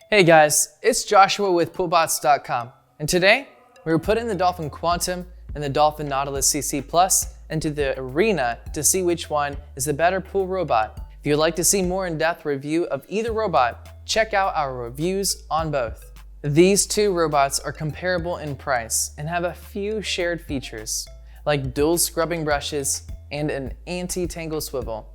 Hey guys, it's Joshua with PoolBots.com, and today we're putting the Dolphin Quantum and the Dolphin Nautilus CC Plus into the arena to see which one is the better pool robot. If you'd like to see more in-depth review of either robot, check out our reviews on both. These two robots are comparable in price and have a few shared features, like dual scrubbing brushes and an anti-tangle swivel.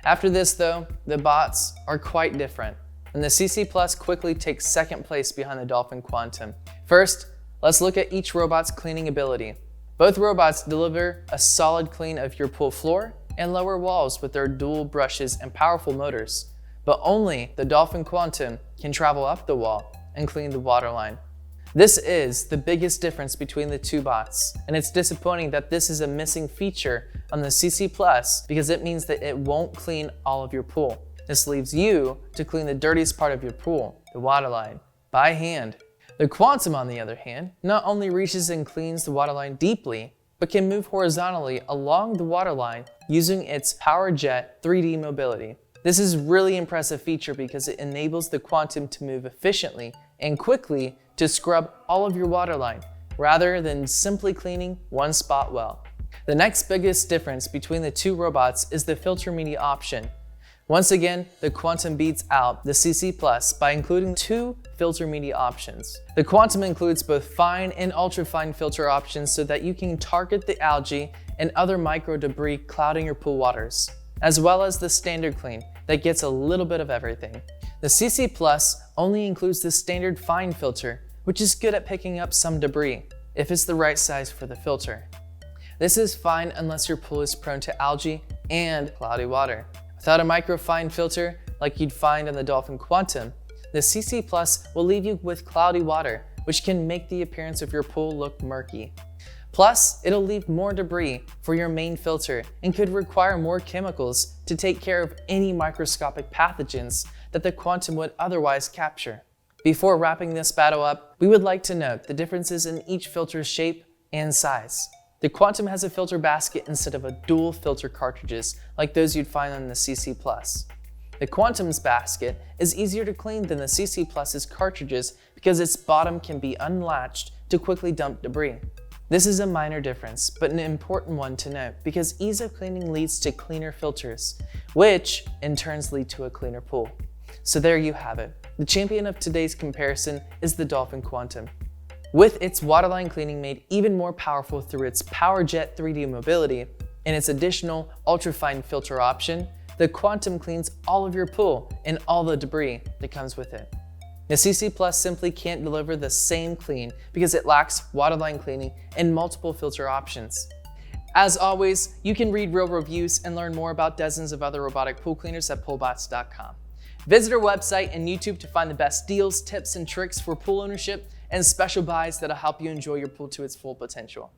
After this though, the bots are quite different, and the CC Plus quickly takes second place behind the Dolphin Quantum. First, let's look at each robot's cleaning ability. Both robots deliver a solid clean of your pool floor and lower walls with their dual brushes and powerful motors, but only the Dolphin Quantum can travel up the wall and clean the waterline. This is the biggest difference between the two bots, and it's disappointing that this is a missing feature on the CC Plus because it means that it won't clean all of your pool. This leaves you to clean the dirtiest part of your pool, the waterline, by hand. The Quantum, on the other hand, not only reaches and cleans the waterline deeply, but can move horizontally along the waterline using its PowerJet 3D mobility. This is a really impressive feature because it enables the Quantum to move efficiently and quickly to scrub all of your waterline, rather than simply cleaning one spot well. The next biggest difference between the two robots is the filter media option. Once again, the Quantum beats out the CC Plus by including two filter media options. The Quantum includes both fine and ultra-fine filter options so that you can target the algae and other micro debris clouding your pool waters, as well as the standard clean that gets a little bit of everything. The CC Plus only includes the standard fine filter, which is good at picking up some debris, if it's the right size for the filter. This is fine unless your pool is prone to algae and cloudy water. Without a microfine filter like you'd find on the Dolphin Quantum, the CC Plus will leave you with cloudy water, which can make the appearance of your pool look murky. Plus, it'll leave more debris for your main filter and could require more chemicals to take care of any microscopic pathogens that the Quantum would otherwise capture. Before wrapping this battle up, we would like to note the differences in each filter's shape and size. The Quantum has a filter basket instead of a dual filter cartridges like those you'd find on the CC Plus. The Quantum's basket is easier to clean than the CC Plus's cartridges because its bottom can be unlatched to quickly dump debris. This is a minor difference, but an important one to note because ease of cleaning leads to cleaner filters, which in turn lead to a cleaner pool. So there you have it. The champion of today's comparison is the Dolphin Quantum. With its waterline cleaning made even more powerful through its PowerJet 3D mobility and its additional ultrafine filter option, the Quantum cleans all of your pool and all the debris that comes with it. The CC Plus simply can't deliver the same clean because it lacks waterline cleaning and multiple filter options. As always, you can read real reviews and learn more about dozens of other robotic pool cleaners at PoolBots.com. Visit our website and YouTube to find the best deals, tips, and tricks for pool ownership and special buys that'll help you enjoy your pool to its full potential.